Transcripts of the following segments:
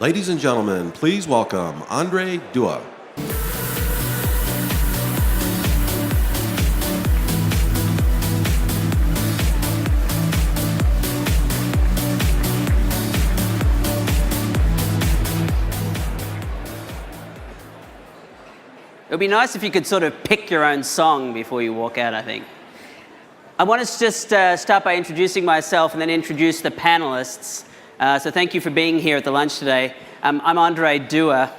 Ladies and gentlemen, please welcome Andre Dua. It would be nice if you could sort of pick your own song before you walk out, I think. I want to just start by introducing myself and then introduce the panelists. So thank you for being here at the lunch today. I'm Andre Dua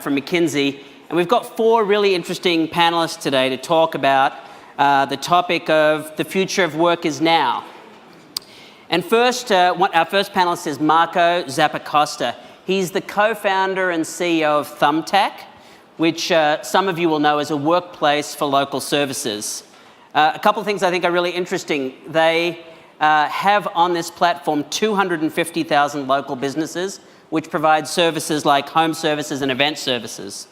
from McKinsey, and we've got four really interesting panelists today to talk about the topic of the future of work is now. And first, our first panelist is Marco Zappacosta. He's the co-founder and CEO of Thumbtack, which some of you will know as a workplace for local services. A couple of things I think are really interesting. They have on this platform 250,000 local businesses, which provide services like home services and event services.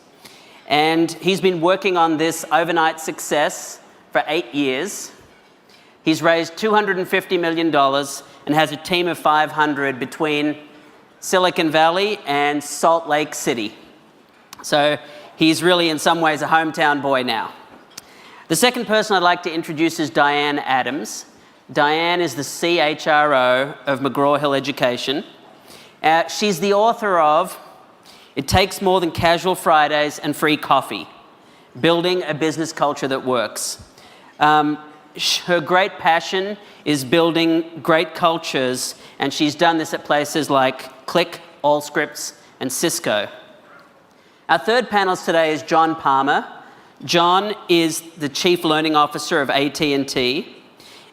And he's been working on this overnight success for 8 years. He's raised $250 million and has a team of 500 between Silicon Valley and Salt Lake City. So he's really, in some ways, a hometown boy now. The second person I'd like to introduce is Diane Adams. Diane is the CHRO of McGraw-Hill Education. She's the author of It Takes More Than Casual Fridays and Free Coffee, Building a Business Culture That Works. Her great passion is building great cultures, and she's done this at places like Click, Allscripts, and Cisco. Our third panelist today is John Palmer. John is the Chief Learning Officer of AT&T,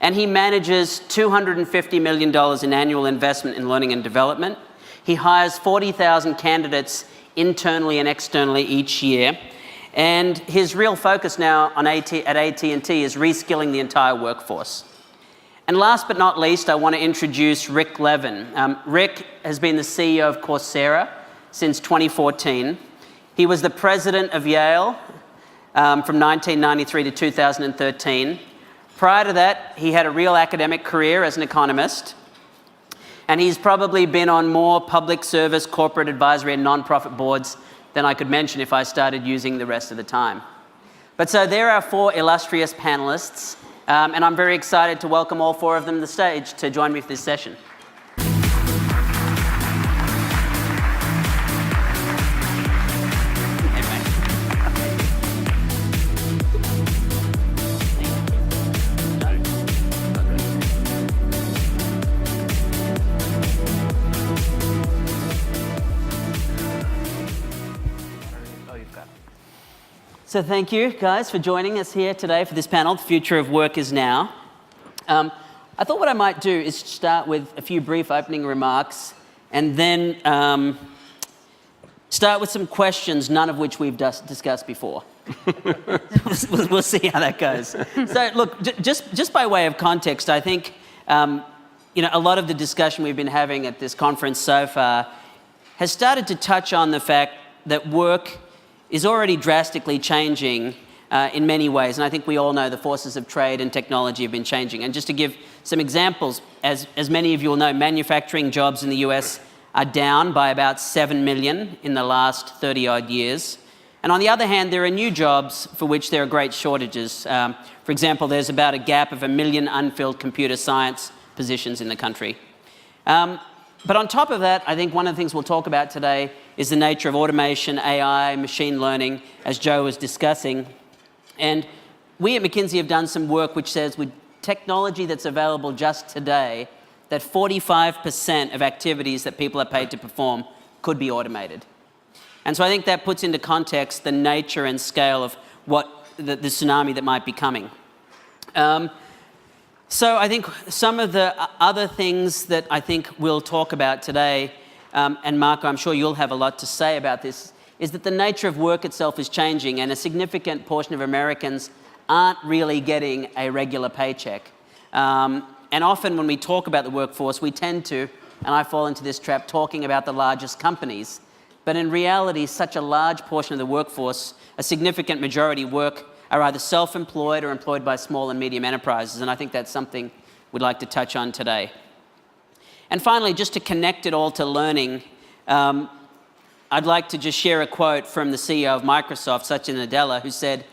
and he manages $250 million in annual investment in learning and development. He hires 40,000 candidates internally and externally each year, and his real focus now at AT&T is reskilling the entire workforce. And last but not least, I want to introduce Rick Levin. Rick has been the CEO of Coursera since 2014. He was the president of Yale from 1993 to 2013. Prior to that, he had a real academic career as an economist, and he's probably been on more public service, corporate advisory, and nonprofit boards than I could mention if I started using the rest of the time. But so there are four illustrious panelists, and I'm very excited to welcome all four of them to the stage to join me for this session. So thank you, guys, for joining us here today for this panel, The Future of Work is Now. I thought what I might do is start with a few brief opening remarks and then start with some questions, none of which we've discussed before. We'll see how that goes. So look, just by way of context, I think a lot of the discussion we've been having at this conference so far has started to touch on the fact that work is already drastically changing in many ways. And I think we all know the forces of trade and technology have been changing. And just to give some examples, as many of you will know, manufacturing jobs in the US are down by about 7 million in the last 30-odd years. And on the other hand, there are new jobs for which there are great shortages. For example, there's about a gap of 1 million unfilled computer science positions in the country. But on top of that, I think one of the things we'll talk about today is the nature of automation, AI, machine learning, as Joe was discussing. And we at McKinsey have done some work which says with technology that's available just today, that 45% of activities that people are paid to perform could be automated. And so I think that puts into context the nature and scale of what the tsunami that might be coming. So I think some of the other things that I think we'll talk about today, and Marco, I'm sure you'll have a lot to say about this, is that the nature of work itself is changing, and a significant portion of Americans aren't really getting a regular paycheck. And often when we talk about the workforce, we tend to, and I fall into this trap, talking about the largest companies. But in reality, such a large portion of the workforce, a significant majority are either self-employed or employed by small and medium enterprises, and I think that's something we'd like to touch on today. And finally, just to connect it all to learning, I'd like to just share a quote from the CEO of Microsoft, Satya Nadella, who said,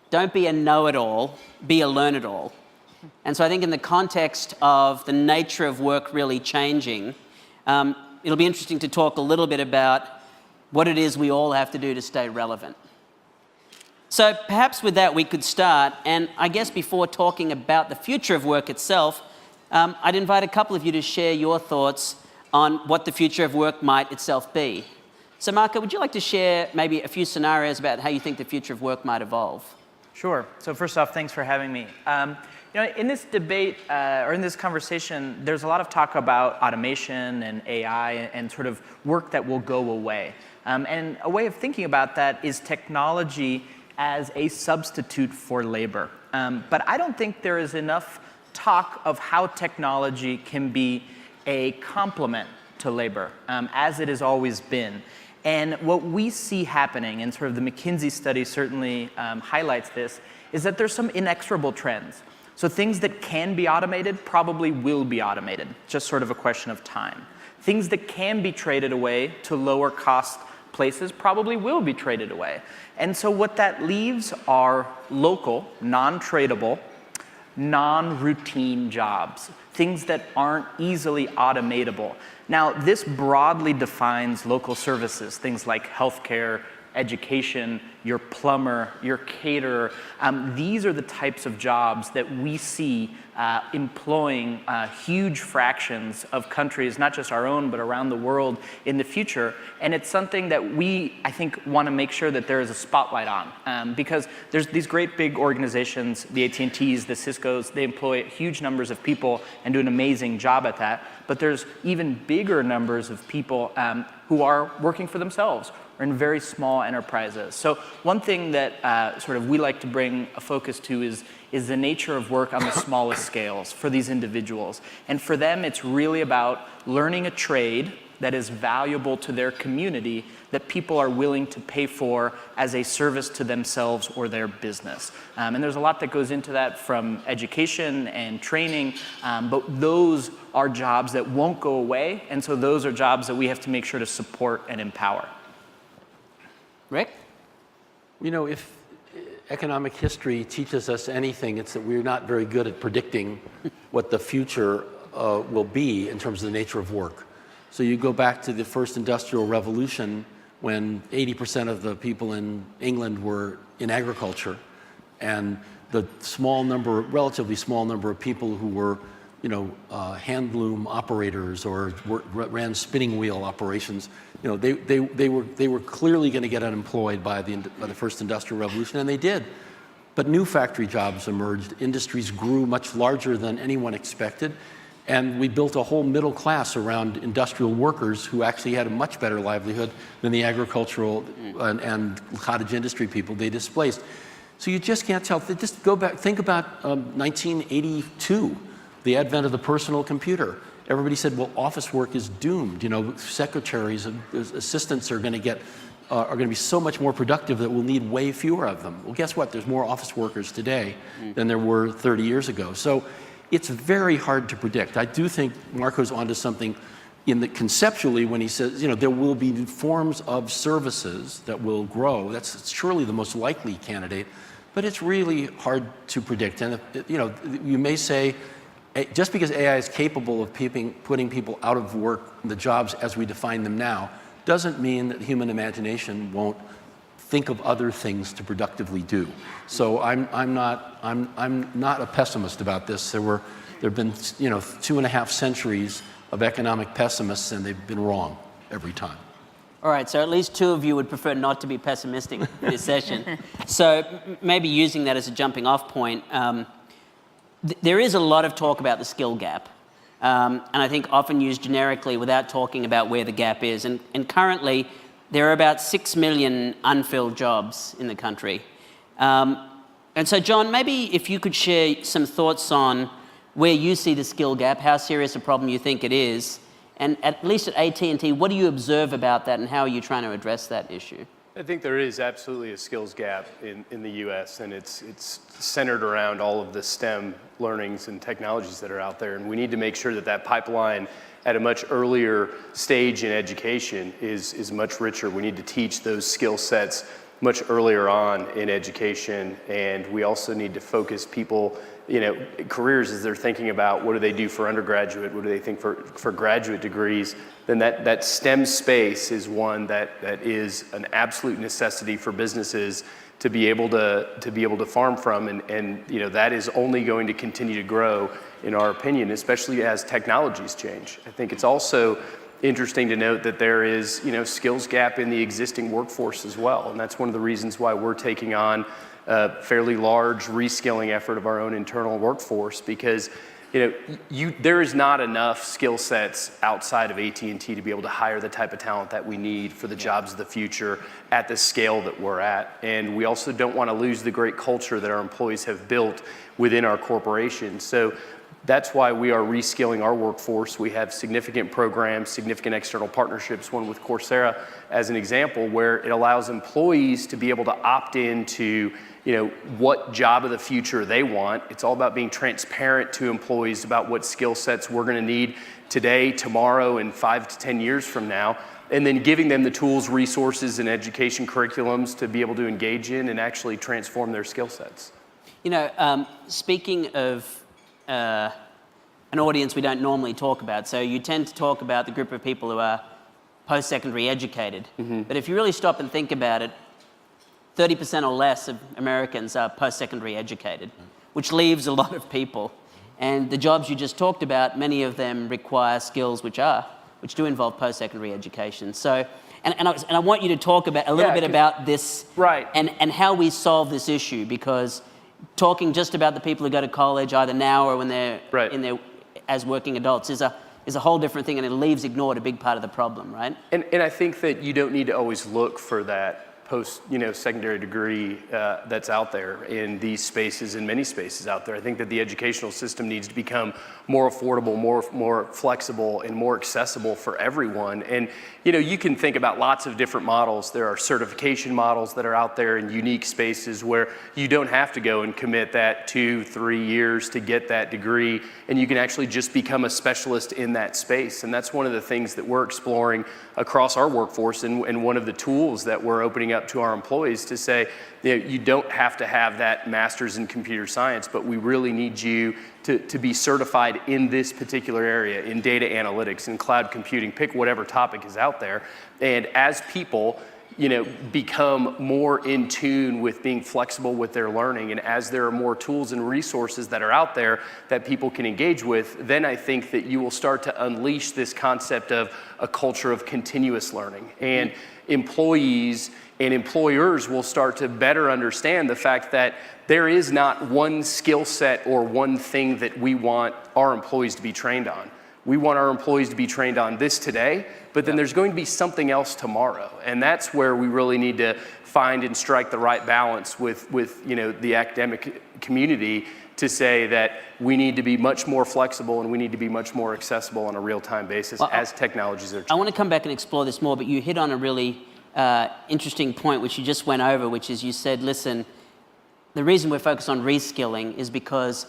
"Don't be a know-it-all, be a learn-it-all." And so I think in the context of the nature of work really changing, it'll be interesting to talk a little bit about what it is we all have to do to stay relevant. So perhaps with that we could start, and I guess before talking about the future of work itself, I'd invite a couple of you to share your thoughts on what the future of work might itself be. So Marco, would you like to share maybe a few scenarios about how you think the future of work might evolve? Sure. So first off, thanks for having me. In this debate, or in this conversation, there's a lot of talk about automation and AI and sort of work that will go away. And a way of thinking about that is technology as a substitute for labor. But I don't think there is enough talk of how technology can be a complement to labor, as it has always been. And what we see happening, and sort of the McKinsey study certainly highlights this, is that there's some inexorable trends. So things that can be automated probably will be automated, just sort of a question of time. Things that can be traded away to lower cost places probably will be traded away. And so what that leaves are local, non-tradable, non-routine jobs, things that aren't easily automatable. Now, this broadly defines local services, things like healthcare, education, your plumber, your caterer. These are the types of jobs that we see employing huge fractions of countries, not just our own, but around the world in the future. And it's something that we, I think, want to make sure that there is a spotlight on. Because there's these great big organizations, the AT&Ts, the Ciscos, they employ huge numbers of people and do an amazing job at that. But there's even bigger numbers of people who are working for themselves or in very small enterprises. So one thing that sort of we like to bring a focus to is the nature of work on the smallest scales for these individuals. And for them, it's really about learning a trade that is valuable to their community that people are willing to pay for as a service to themselves or their business. And there's a lot that goes into that, from education and training, but those are jobs that won't go away, and so those are jobs that we have to make sure to support and empower. Rick? You know, if economic history teaches us anything, it's that we're not very good at predicting what the future will be in terms of the nature of work. So you go back to the first industrial revolution when 80% of the people in England were in agriculture, and the small number, relatively small number of people who were, hand loom operators or ran spinning wheel operations, they were clearly going to get unemployed by the first industrial revolution, and they did. But new factory jobs emerged. Industries grew much larger than anyone expected. And we built a whole middle class around industrial workers who actually had a much better livelihood than the agricultural and cottage industry people they displaced. So you just can't tell. Just go back, think about 1982, the advent of the personal computer. Everybody said, well, office work is doomed. Secretaries and assistants are going to be so much more productive that we'll need way fewer of them. Well, guess what? There's more office workers today than there were 30 years ago. So it's very hard to predict. I do think Marco's onto something conceptually when he says, there will be forms of services that will grow. That's surely the most likely candidate, but it's really hard to predict. And you may say, just because AI is capable of putting people out of work, the jobs as we define them now, doesn't mean that human imagination won't think of other things to productively do. So I'm not a pessimist about this. There have been 2.5 centuries of economic pessimists, and they've been wrong every time. All right, so at least two of you would prefer not to be pessimistic in this session. So maybe using that as a jumping off point, there is a lot of talk about the skill gap. And I think often used generically without talking about where the gap is. And currently, there are about 6 million unfilled jobs in the country. And so, John, maybe if you could share some thoughts on where you see the skill gap, how serious a problem you think it is, and at least at AT&T, what do you observe about that and how are you trying to address that issue? I think there is absolutely a skills gap in the U.S., and it's centered around all of the STEM learnings and technologies that are out there, and we need to make sure that pipeline at a much earlier stage in education is much richer. We need to teach those skill sets much earlier on in education, and we also need to focus people, careers as they're thinking about what do they do for undergraduate, what do they think for graduate degrees. Then that STEM space is one that is an absolute necessity for businesses to be able to farm from, and that is only going to continue to grow, in our opinion, especially as technologies change. I think it's also interesting to note that there is skills gap in the existing workforce as well, and that's one of the reasons why we're taking on a fairly large reskilling effort of our own internal workforce, because there is not enough skill sets outside of AT&T to be able to hire the type of talent that we need for the jobs of the future at the scale that we're at. And we also don't want to lose the great culture that our employees have built within our corporation. So that's why we are reskilling our workforce. We have significant programs, significant external partnerships, one with Coursera as an example, where it allows employees to be able to opt into what job of the future they want. It's all about being transparent to employees about what skill sets we're going to need today, tomorrow, and 5 to 10 years from now, and then giving them the tools, resources, and education curriculums to be able to engage in and actually transform their skill sets. Speaking of an audience we don't normally talk about, so you tend to talk about the group of people who are post-secondary educated, but if you really stop and think about it, 30% or less of Americans are post-secondary educated, which leaves a lot of people. And the jobs you just talked about, many of them require skills which do involve post-secondary education. So, and I want you to talk about a little bit about this, right, and how we solve this issue, because talking just about the people who go to college either now or when they're in their as working adults is a whole different thing, and it leaves ignored a big part of the problem, right? And I think that you don't need to always look for that post-secondary degree that's out there in these spaces and many spaces out there. I think that the educational system needs to become more affordable, more flexible, and more accessible for everyone. And you can think about lots of different models. There are certification models that are out there in unique spaces where you don't have to go and commit that 2-3 years to get that degree, and you can actually just become a specialist in that space. And that's one of the things that we're exploring across our workforce, and one of the tools that we're opening up to our employees to say, you don't have to have that master's in computer science, but we really need you to be certified in this particular area, in data analytics, in cloud computing, pick whatever topic is out there. And as people become more in tune with being flexible with their learning, and as there are more tools and resources that are out there that people can engage with, then I think that you will start to unleash this concept of a culture of continuous learning. And employees and employers will start to better understand the fact that there is not one skill set or one thing that we want our employees to be trained on. We want our employees to be trained on this today, but then there's going to be something else tomorrow. And that's where we really need to find and strike the right balance with the academic community to say that we need to be much more flexible and we need to be much more accessible on a real-time basis as technologies are changing. I want to come back and explore this more, but you hit on a really interesting point which you just went over, which is you said, listen, the reason we're focused on reskilling is because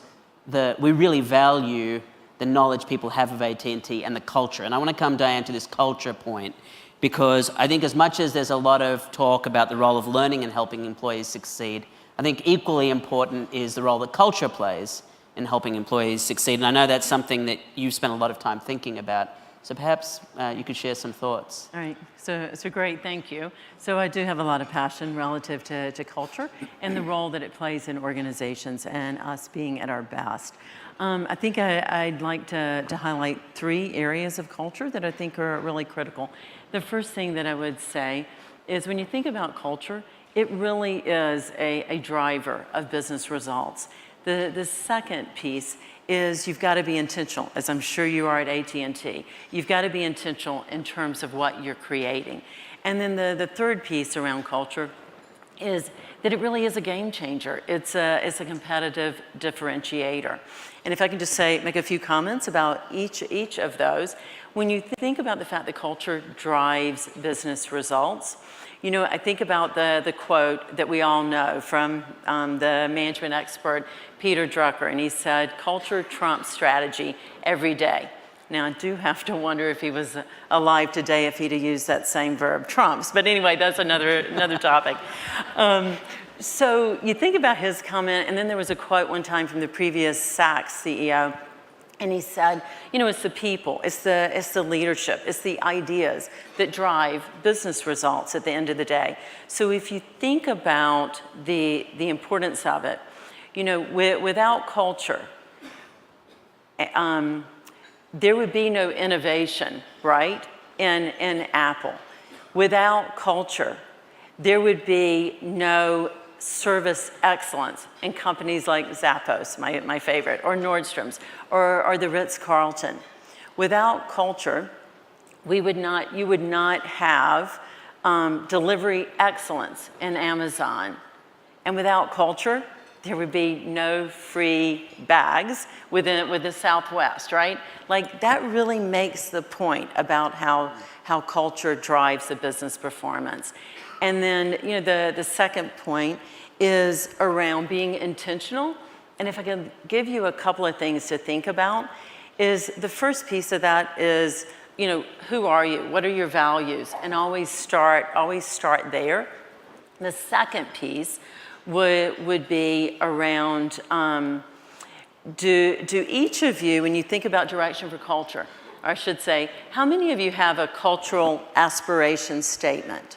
we really value the knowledge people have of AT&T and the culture. And I want to come, Diane, to this culture point, because I think as much as there's a lot of talk about the role of learning and helping employees succeed, I think equally important is the role that culture plays in helping employees succeed. And I know that's something that you've spent a lot of time thinking about. So perhaps you could share some thoughts. All right, so great, thank you. So I do have a lot of passion relative to culture and the role that it plays in organizations and us being at our best. I think I'd like to highlight 3 areas of culture that I think are really critical. The first thing that I would say is when you think about culture, it really is a driver of business results. The second piece is you've got to be intentional, as I'm sure you are at AT&T. You've got to be intentional in terms of what you're creating. And then the third piece around culture is that it really is a game changer. It's a competitive differentiator. And if I can just make a few comments about each of those. When you think about the fact that culture drives business results, I think about the quote that we all know from the management expert, Peter Drucker, and he said, culture trumps strategy every day. Now, I do have to wonder if he was alive today if he'd have used that same verb, trumps. But anyway, that's another topic. So you think about his comment, and then there was a quote one time from the previous Saks CEO, and he said, you know, it's the people, it's the leadership, it's the ideas that drive business results at the end of the day. So if you think about the importance of it, you know, without culture, there would be no innovation, right, in Apple. Without culture, there would be no service excellence in companies like Zappos, my favorite, or Nordstrom's, or the Ritz-Carlton. Without culture, you would not have delivery excellence in Amazon. And without culture, there would be no free bags with the Southwest, right? Like, that really makes the point about how culture drives the business performance. And then, you know, the second point is around being intentional. And if I can give you a couple of things to think about, is the first piece of that is, you know, who are you? What are your values? And always start there. The second piece would be around, do each of you, when you think about direction for culture, or I should say, how many of you have a cultural aspiration statement?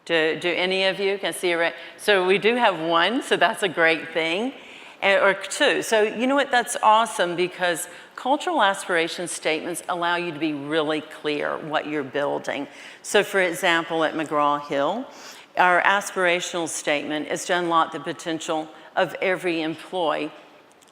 Do any of you? Can I see it? So we do have one, so that's a great thing, or two. So you know what, that's awesome, because cultural aspiration statements allow you to be really clear what you're building. So for example, at McGraw-Hill, our aspirational statement is to unlock the potential of every employee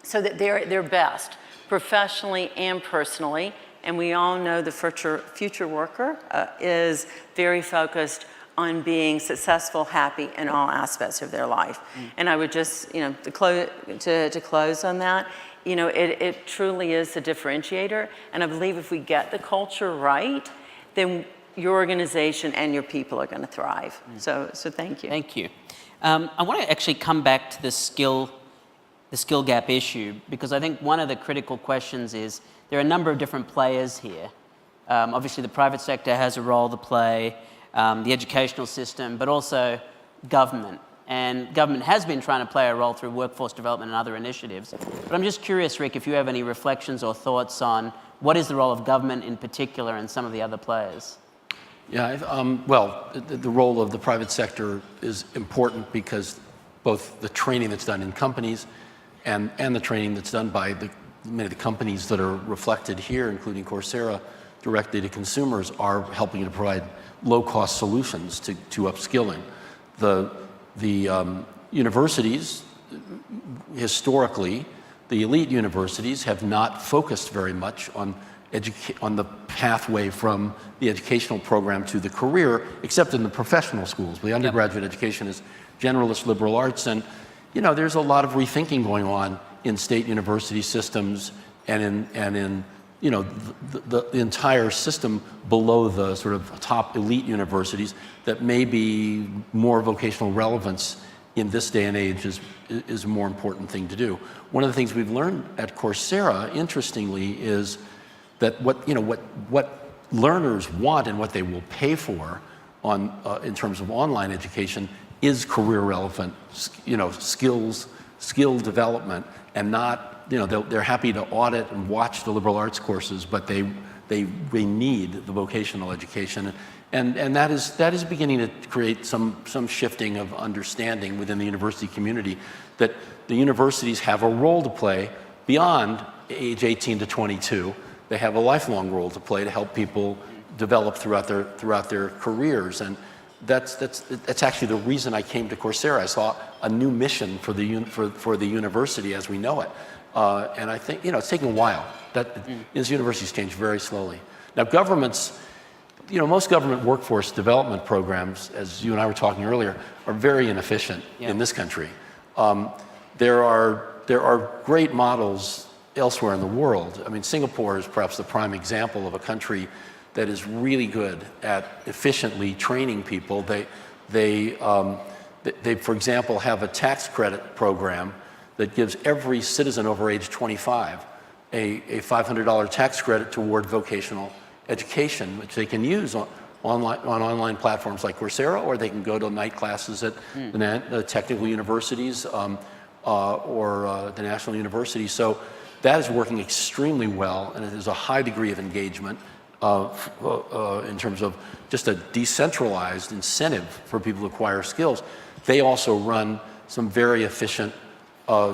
so that they're their best, professionally and personally. And we all know the future worker is very focused on being successful, happy in all aspects of their life. And I would just, you know, to close on that, you know, it truly is a differentiator. And I believe if we get the culture right, then your organization and your people are going to thrive. So thank you. Thank you. I want to actually come back to the skill gap issue, because I think one of the critical questions is there are a number of different players here. Obviously, the private sector has a role to play, the educational system, but also government. And government has been trying to play a role through workforce development and other initiatives. But I'm just curious, Rick, if you have any reflections or thoughts on what is the role of government in particular and some of the other players? Yeah, well, the role of the private sector is important because both the training that's done in companies and the training that's done by many of the companies that are reflected here, including Coursera, directly to consumers, are helping to provide low-cost solutions to upskilling. The universities, historically, the elite universities have not focused very much on the pathway from the educational program to the career, except in the professional schools. The undergraduate education is generalist liberal arts, and you know, there's a lot of rethinking going on in state university systems and in you know, the entire system below the sort of top elite universities that may be more vocational relevance in this day and age is a more important thing to do. One of the things we've learned at Coursera, interestingly, is that what learners want and what they will pay for in terms of online education is career relevant, skill development, and not, you know, they're happy to audit and watch the liberal arts courses, but they need the vocational education, and that is beginning to create some shifting of understanding within the university community that the universities have a role to play beyond age 18 to 22. They have a lifelong role to play to help people develop throughout their careers, and that's actually the reason I came to Coursera. I saw a new mission for the university as we know it, and I think, you know, it's taking a while. As universities change very slowly. Now, governments, you know, most government workforce development programs, as you and I were talking earlier, are very inefficient in this country. There are great models elsewhere in the world. I mean, Singapore is perhaps the prime example of a country that is really good at efficiently training people. They for example, have a tax credit program that gives every citizen over age 25 a $500 tax credit toward vocational education, which they can use on online platforms like Coursera, or they can go to night classes at the technical universities or the national universities. So that is working extremely well, and there's a high degree of engagement in terms of just a decentralized incentive for people to acquire skills. They also run some very efficient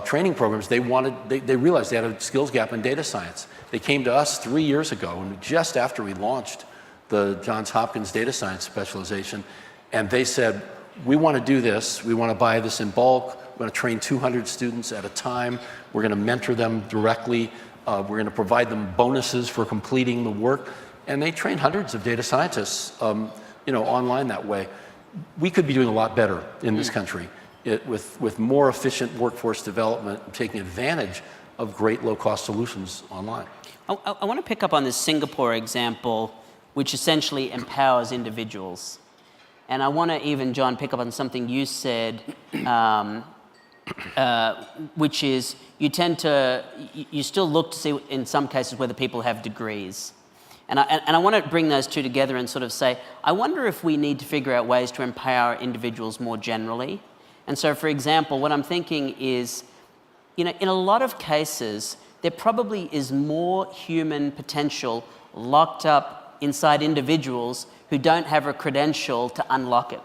training programs. They realized they had a skills gap in data science. They came to us 3 years ago, and just after we launched the Johns Hopkins data science specialization, and they said, we want to do this. We want to buy this in bulk. We're going to train 200 students at a time. We're going to mentor them directly. We're going to provide them bonuses for completing the work. And they train hundreds of data scientists, online that way. We could be doing a lot better in this country with more efficient workforce development, taking advantage of great low-cost solutions online. I want to pick up on this Singapore example, which essentially empowers individuals. And I want to even, John, pick up on something you said, which is you still look to see in some cases whether people have degrees. And I want to bring those two together and sort of say, I wonder if we need to figure out ways to empower individuals more generally. And so, for example, what I'm thinking is, in a lot of cases, there probably is more human potential locked up inside individuals who don't have a credential to unlock it.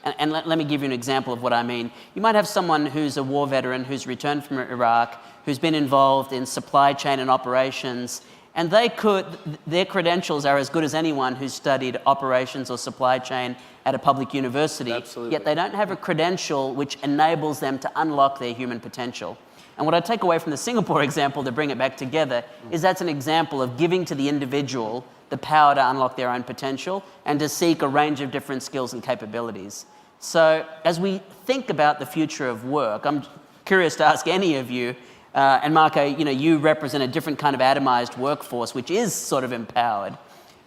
And let me give you an example of what I mean. You might have someone who's a war veteran who's returned from Iraq, who's been involved in supply chain and operations, and their credentials are as good as anyone who's studied operations or supply chain at a public university. Absolutely. Yet they don't have a credential which enables them to unlock their human potential. And what I take away from the Singapore example to bring it back together is that's an example of giving to the individual the power to unlock their own potential and to seek a range of different skills and capabilities. So as we think about the future of work, I'm curious to ask any of you, and Marco, you represent a different kind of atomized workforce, which is sort of empowered.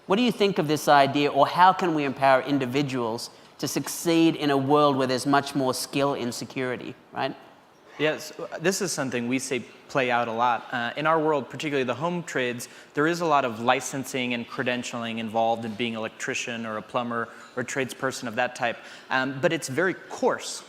What do you think of this idea, or how can we empower individuals to succeed in a world where there's much more skill insecurity, right? Yes, this is something we say play out a lot. In our world, particularly the home trades, there is a lot of licensing and credentialing involved in being an electrician or a plumber or a tradesperson of that type, but it's very coarse.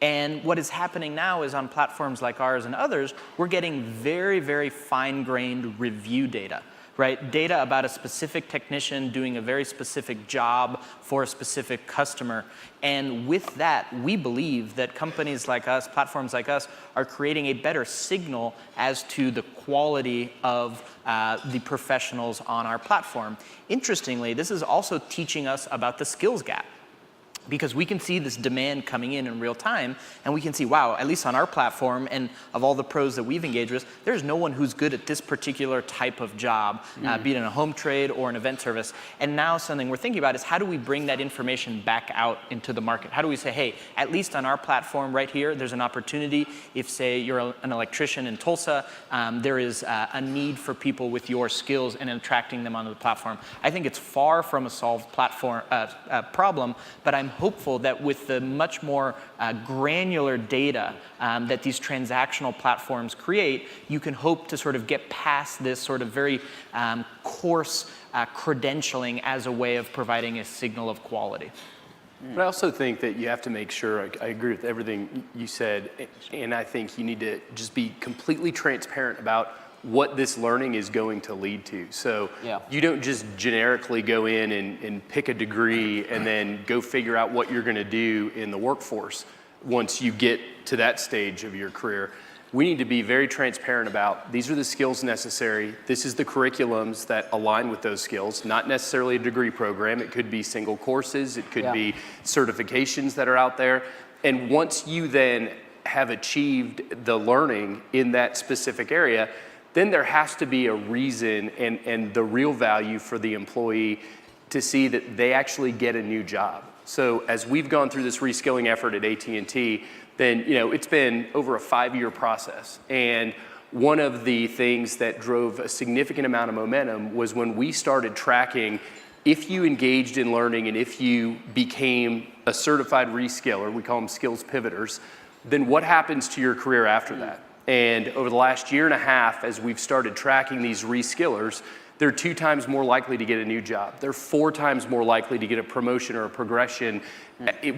And what is happening now is on platforms like ours and others, we're getting very, very fine-grained review data, right? Data about a specific technician doing a very specific job for a specific customer. And with that, we believe that companies like us, platforms like us, are creating a better signal as to the quality of the professionals on our platform. Interestingly, this is also teaching us about the skills gap, because we can see this demand coming in real time, and we can see, wow, at least on our platform and of all the pros that we've engaged with, there's no one who's good at this particular type of job, be it in a home trade or an event service. And now something we're thinking about is how do we bring that information back out into the market? How do we say, hey, at least on our platform right here, there's an opportunity. If, say, you're an electrician in Tulsa, there is a need for people with your skills and attracting them onto the platform. I think it's far from a solved platform problem, but I'm hopeful that with the much more granular data that these transactional platforms create, you can hope to sort of get past this sort of very coarse credentialing as a way of providing a signal of quality. But I also think that you have to make sure, I agree with everything you said, and I think you need to just be completely transparent about what this learning is going to lead to. So you don't just generically go in and pick a degree and then go figure out what you're going to do in the workforce once you get to that stage of your career. We need to be very transparent about these are the skills necessary. This is the curriculums that align with those skills, not necessarily a degree program. It could be single courses. It could be certifications that are out there. And once you then have achieved the learning in that specific area, then there has to be a reason and the real value for the employee to see that they actually get a new job. So as we've gone through this reskilling effort at AT&T, then it's been over a 5-year process. And one of the things that drove a significant amount of momentum was when we started tracking if you engaged in learning and if you became a certified reskiller, we call them skills pivoters, then what happens to your career after that? And over the last year and a half, as we've started tracking these reskillers, they're 2 times more likely to get a new job. They're 4 times more likely to get a promotion or a progression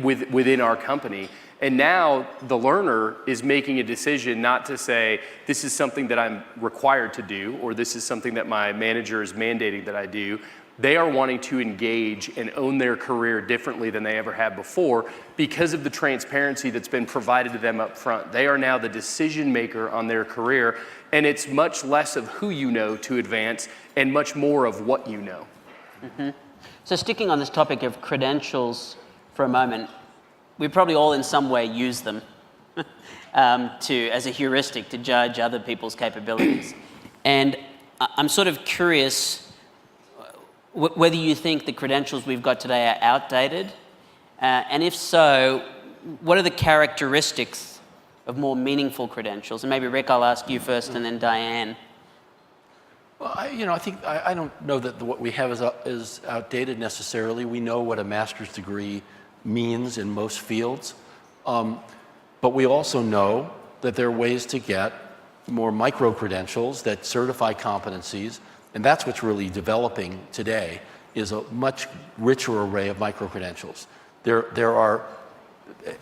within our company. And now the learner is making a decision not to say, this is something that I'm required to do, or this is something that my manager is mandating that I do. They are wanting to engage and own their career differently than they ever have before because of the transparency that's been provided to them up front. They are now the decision maker on their career, and it's much less of who you know to advance and much more of what you know. Mm-hmm. So sticking on this topic of credentials for a moment, we probably all in some way use them as a heuristic to judge other people's capabilities. And I'm sort of curious whether you think the credentials we've got today are outdated, and if so, what are the characteristics of more meaningful credentials? And maybe Rick, I'll ask you first, and then Diane. Well, I think I don't know that what we have is outdated necessarily. We know what a master's degree means in most fields, but we also know that there are ways to get more micro credentials that certify competencies. And that's what's really developing today, is a much richer array of micro-credentials. There are,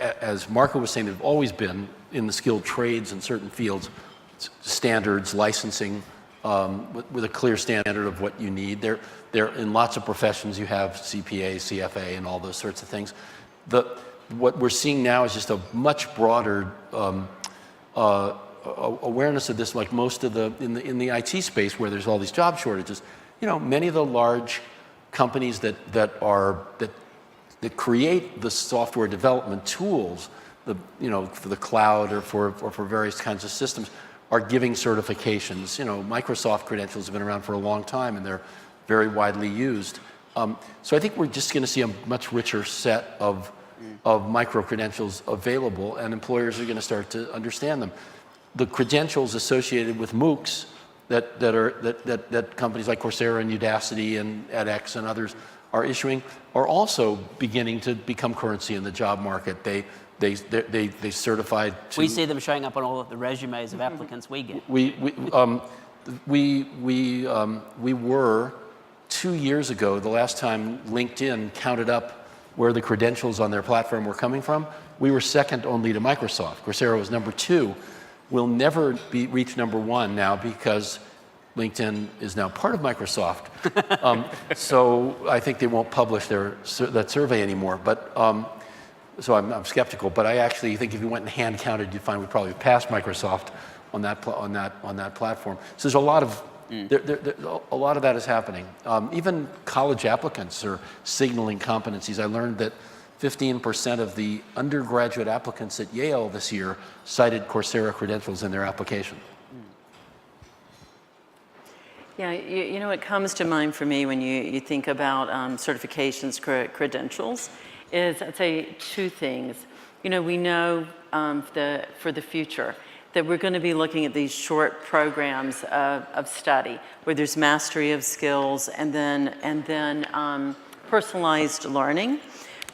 as Marco was saying, there have always been in the skilled trades in certain fields, standards, licensing, with a clear standard of what you need. There in lots of professions, you have CPA, CFA, and all those sorts of things. What we're seeing now is just a much broader awareness of this, like most of in the IT space where there's all these job shortages. Many of the large companies that create the software development tools, for the cloud or for various kinds of systems, are giving certifications. Microsoft credentials have been around for a long time and they're very widely used. So I think we're just going to see a much richer set of micro credentials available, and employers are going to start to understand them. The credentials associated with MOOCs that companies like Coursera and Udacity and edX and others are issuing are also beginning to become currency in the job market. They certified. We see them showing up on all of the resumes of applicants we get. We were 2 years ago, the last time LinkedIn counted up where the credentials on their platform were coming from. We were second only to Microsoft. Coursera was number 2. We'll never reach number 1 now because LinkedIn is now part of Microsoft. So I think they won't publish that survey anymore. But so I'm skeptical. But I actually think if you went and hand counted, you'd find we probably passed Microsoft on that platform. So there's a lot of a lot of that is happening. Even college applicants are signaling competencies. I learned that 15% of the undergraduate applicants at Yale this year cited Coursera credentials in their application. Yeah, what comes to mind for me when you think about certifications, credentials, is I'd say 2 things. We know for the future that we're going to be looking at these short programs of study where there's mastery of skills and then personalized learning.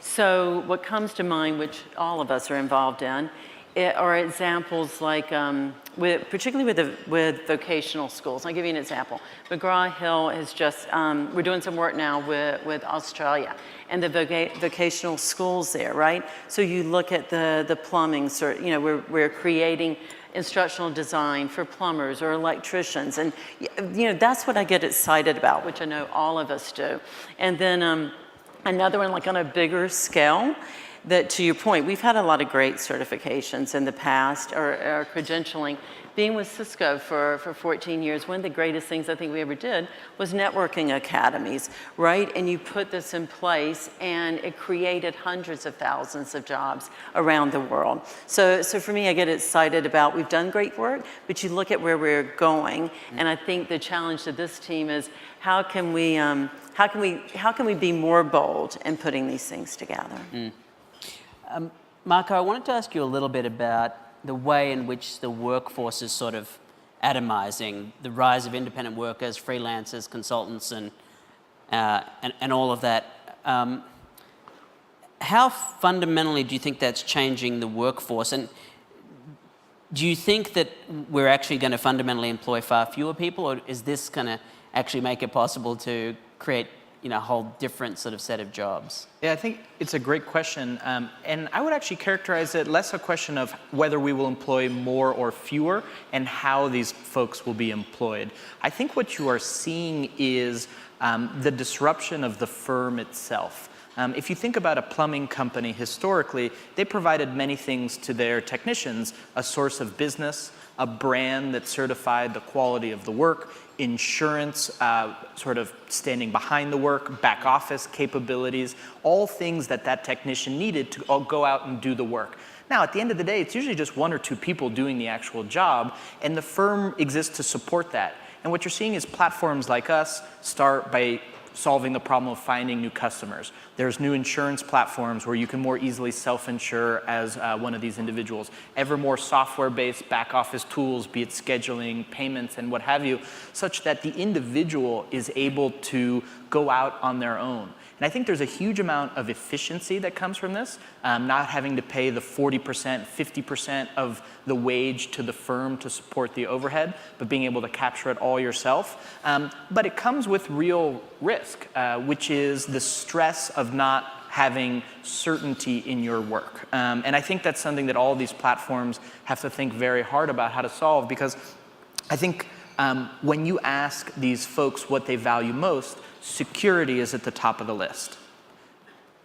So what comes to mind, which all of us are involved in, are examples like, particularly with vocational schools. I'll give you an example. McGraw-Hill has just, we're doing some work now with Australia and the vocational schools there, right? So you look at the plumbing, we're creating instructional design for plumbers or electricians. And, that's what I get excited about, which I know all of us do. And then, another one, like on a bigger scale, that to your point, we've had a lot of great certifications in the past, or credentialing. Being with Cisco for 14 years, one of the greatest things I think we ever did was networking academies, right? And you put this in place and it created hundreds of thousands of jobs around the world. So for me, I get excited about, we've done great work, but you look at where we're going, and I think the challenge to this team is how can we be more bold in putting these things together? Marco, I wanted to ask you a little bit about the way in which the workforce is sort of atomizing, the rise of independent workers, freelancers, consultants, and all of that. How fundamentally do you think that's changing the workforce? And do you think that we're actually going to fundamentally employ far fewer people, or is this going to actually make it possible to create a whole different sort of set of jobs? Yeah, I think it's a great question. And I would actually characterize it less a question of whether we will employ more or fewer and how these folks will be employed. I think what you are seeing is the disruption of the firm itself. If you think about a plumbing company historically, they provided many things to their technicians: a source of business, a brand that certified the quality of the work, insurance, sort of standing behind the work, back office capabilities, all things that that technician needed to go out and do the work. Now, at the end of the day, it's usually just one or two people doing the actual job, and the firm exists to support that. And what you're seeing is platforms like us start by solving the problem of finding new customers. There's new insurance platforms where you can more easily self-insure as one of these individuals. Ever more software-based back office tools, be it scheduling, payments, and what have you, such that the individual is able to go out on their own. And I think there's a huge amount of efficiency that comes from this, not having to pay the 40%, 50% of the wage to the firm to support the overhead, but being able to capture it all yourself. But it comes with real risk, which is the stress of not having certainty in your work. And I think that's something that all of these platforms have to think very hard about how to solve, because I think when you ask these folks what they value most, security is at the top of the list.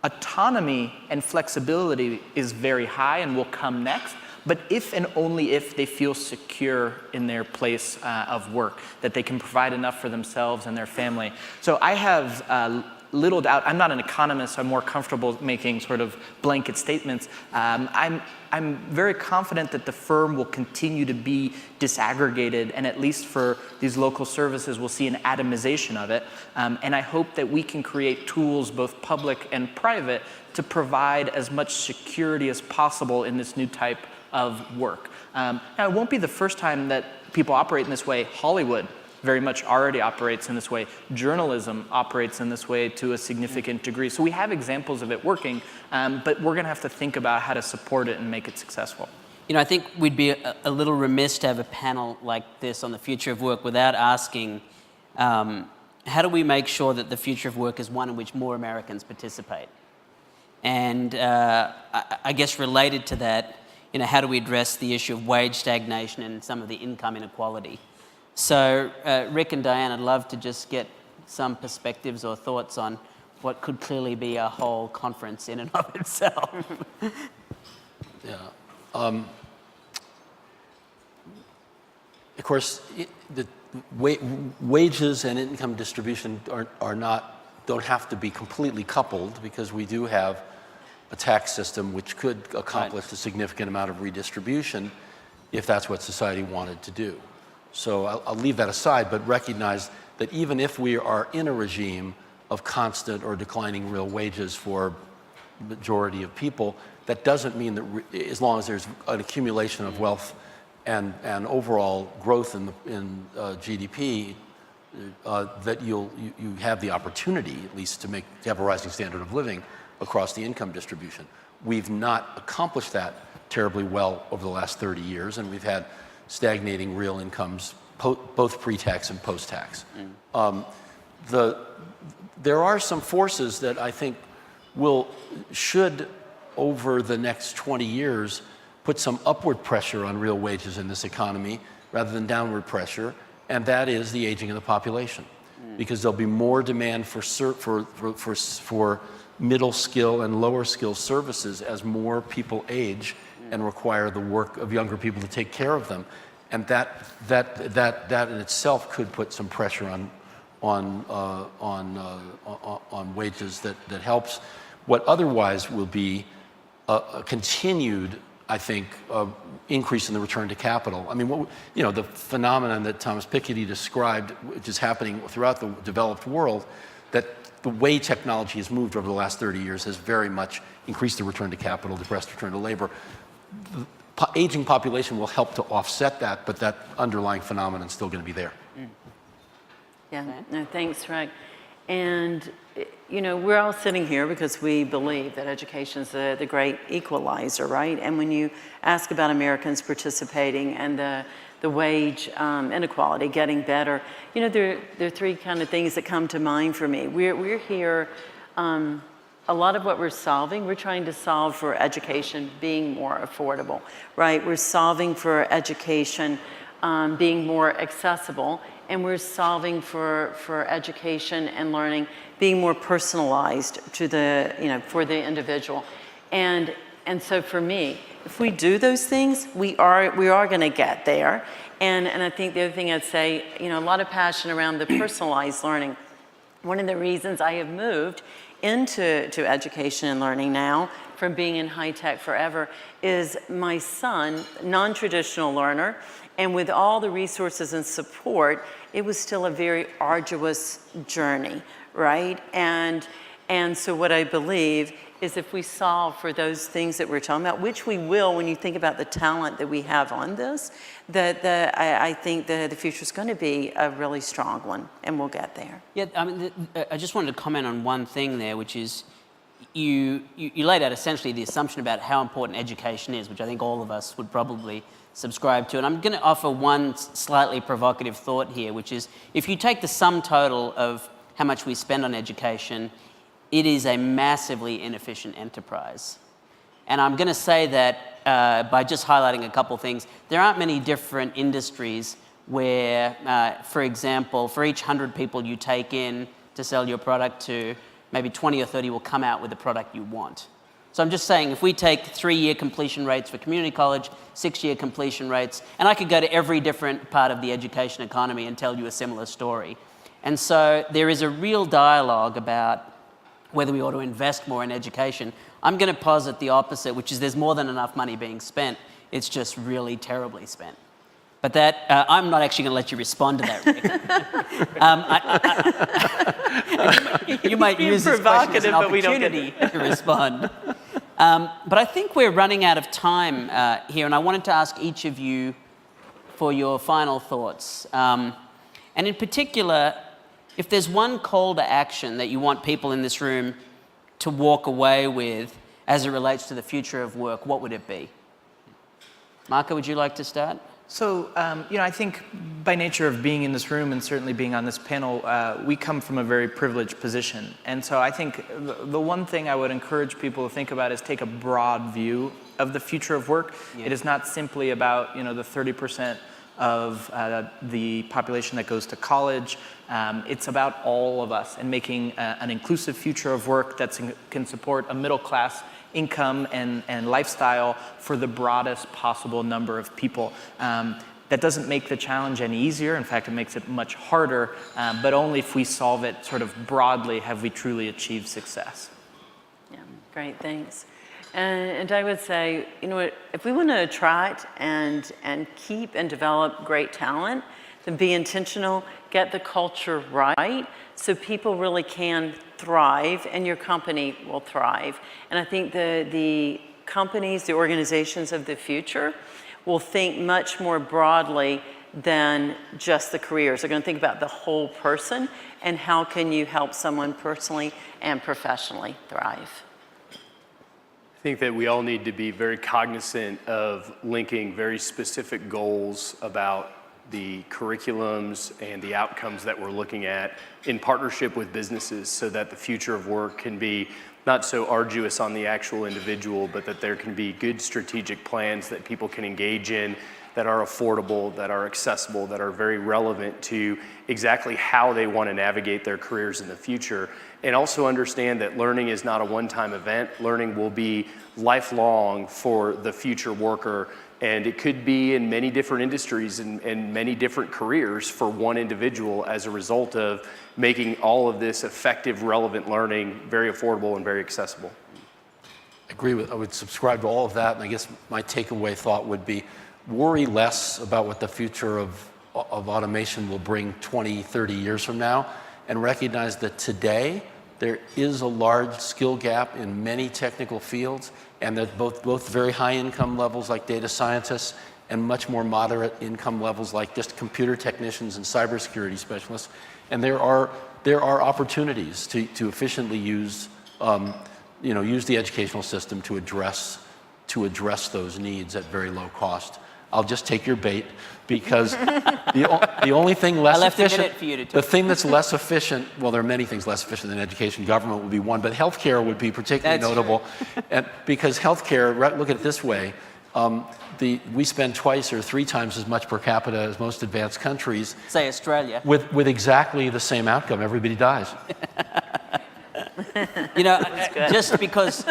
Autonomy and flexibility is very high and will come next, but if and only if they feel secure in their place of work, that they can provide enough for themselves and their family. So I have little doubt. I'm not an economist, so I'm more comfortable making sort of blanket statements. I'm very confident that the firm will continue to be disaggregated, and at least for these local services, we'll see an atomization of it. And I hope that we can create tools, both public and private, to provide as much security as possible in this new type of work. Now, it won't be the first time that people operate in this way. Hollywood very much already operates in this way. Journalism operates in this way to a significant degree. So we have examples of it working, but we're going to have to think about how to support it and make it successful. I think we'd be a little remiss to have a panel like this on the future of work without asking, how do we make sure that the future of work is one in which more Americans participate? And I guess related to that, how do we address the issue of wage stagnation and some of the income inequality? So Rick and Diane, I'd love to just get some perspectives or thoughts on what could clearly be a whole conference in and of itself. Yeah. Of course, the wages and income distribution don't have to be completely coupled, because we do have a tax system which could accomplish a significant amount of redistribution if that's what society wanted to do. So I'll leave that aside, but recognize that even if we are in a regime of constant or declining real wages for the majority of people, that doesn't mean that as long as there's an accumulation of wealth and overall growth in GDP, that you have the opportunity, at least, to have a rising standard of living across the income distribution. We've not accomplished that terribly well over the last 30 years, and we've had stagnating real incomes, both pre-tax and post-tax. There are some forces that I think should, over the next 20 years, put some upward pressure on real wages in this economy rather than downward pressure, and that is the aging of the population. Because there'll be more demand for middle skill and lower skill services as more people age and require the work of younger people to take care of them, and that in itself could put some pressure on wages that helps what otherwise will be a continued, I think, increase in the return to capital. I mean, the phenomenon that Thomas Piketty described, which is happening throughout the developed world, that the way technology has moved over the last 30 years has very much increased the return to capital, depressed return to labor. The aging population will help to offset that, but that underlying phenomenon is still going to be there. Yeah, no, thanks, Rick. And, you know, we're all sitting here because we believe that education is the great equalizer, right? And when you ask about Americans participating and the wage inequality getting better, you know, there are three kind of things that come to mind for me. We're here, a lot of what we're solving, we're trying to solve for education being more affordable, right? We're solving for education being more accessible, and we're solving for education and learning being more personalized to the, you know, for the individual. And so for me, if we do those things, we are going to get there. And I think the other thing I'd say, you know, a lot of passion around the personalized learning. One of the reasons I have moved into education and learning now from being in high tech forever is my son, non-traditional learner, and with all the resources and support, it was still a very arduous journey, right? And so what I believe is if we solve for those things that we're talking about, which we will when you think about the talent that we have on this, I think the future is going to be a really strong one, and we'll get there. Yeah, I mean, I just wanted to comment on one thing there, which is you laid out essentially the assumption about how important education is, which I think all of us would probably subscribe to. And I'm going to offer one slightly provocative thought here, which is if you take the sum total of how much we spend on education, it is a massively inefficient enterprise. And I'm going to say that by just highlighting a couple things. There aren't many different industries where, for example, for each 100 people you take in to sell your product to, maybe 20 or 30 will come out with the product you want. So I'm just saying, if we take 3-year completion rates for community college, 6-year completion rates, and I could go to every different part of the education economy and tell you a similar story. And so there is a real dialogue about whether we ought to invest more in education. I'm going to posit the opposite, which is there's more than enough money being spent. It's just really terribly spent. But that, I'm not actually going to let you respond to that, Rick. You might use this question as an opportunity to respond. But I think we're running out of time here, and I wanted to ask each of you for your final thoughts. And in particular, if there's one call to action that you want people in this room to walk away with as it relates to the future of work, what would it be? Marco, would you like to start? So, you know, I think by nature of being in this room and certainly being on this panel, we come from a very privileged position. And so I think the one thing I would encourage people to think about is take a broad view of the future of work. Yeah. It is not simply about, you know, the 30% of the population that goes to college. It's about all of us and making an inclusive future of work that can support a middle class income and lifestyle for the broadest possible number of people. That doesn't make the challenge any easier. In fact, it makes it much harder, but only if we solve it sort of broadly have we truly achieved success. Yeah, great, thanks. And I would say, you know what, if we want to attract and keep and develop great talent, then be intentional, get the culture right, so people really can thrive and your company will thrive. And I think the companies, the organizations of the future will think much more broadly than just the careers. They're going to think about the whole person and how can you help someone personally and professionally thrive. I think that we all need to be very cognizant of linking very specific goals about the curriculums and the outcomes that we're looking at in partnership with businesses so that the future of work can be not so arduous on the actual individual, but that there can be good strategic plans that people can engage in that are affordable, that are accessible, that are very relevant to exactly how they want to navigate their careers in the future. And also understand that learning is not a one-time event. Learning will be lifelong for the future worker. And it could be in many different industries and many different careers for one individual as a result of making all of this effective, relevant learning very affordable and very accessible. I would subscribe to all of that. And I guess my takeaway thought would be worry less about what the future of automation will bring 20, 30 years from now, and recognize that today there is a large skill gap in many technical fields, and that both very high income levels like data scientists and much more moderate income levels like just computer technicians and cybersecurity specialists. And there are there are opportunities to efficiently use, use the educational system to address those needs at very low cost. I'll just take your bait because the only thing less efficient, the thing that's less efficient, well, there are many things less efficient than education. Government would be one, but healthcare would be particularly notable. And because healthcare, look at it this way, we spend 2 or 3 times as much per capita as most advanced countries. Say Australia. With exactly the same outcome. Everybody dies. Just because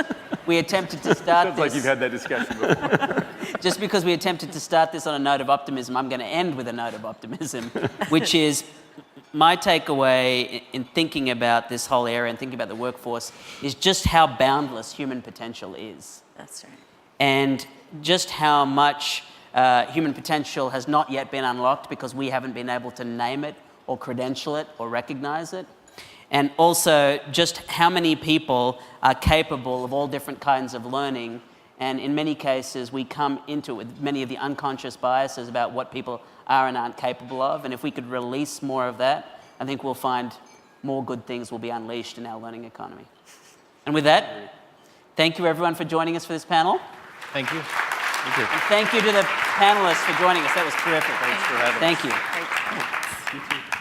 we attempted to start Sounds like you've had that discussion before. Just because we attempted to start this on a note of optimism, I'm going to end with a note of optimism, which is my takeaway in thinking about this whole area and thinking about the workforce is just how boundless human potential is. That's right. And just how much human potential has not yet been unlocked because we haven't been able to name it or credential it or recognize it. And also just how many people are capable of all different kinds of learning. And in many cases, we come into it with many of the unconscious biases about what people are and aren't capable of. And if we could release more of that, I think we'll find more good things will be unleashed in our learning economy. And with that, thank you everyone for joining us for this panel. Thank you. And thank you to the panelists for joining us. That was terrific. Thanks for having us. Thank you. Great.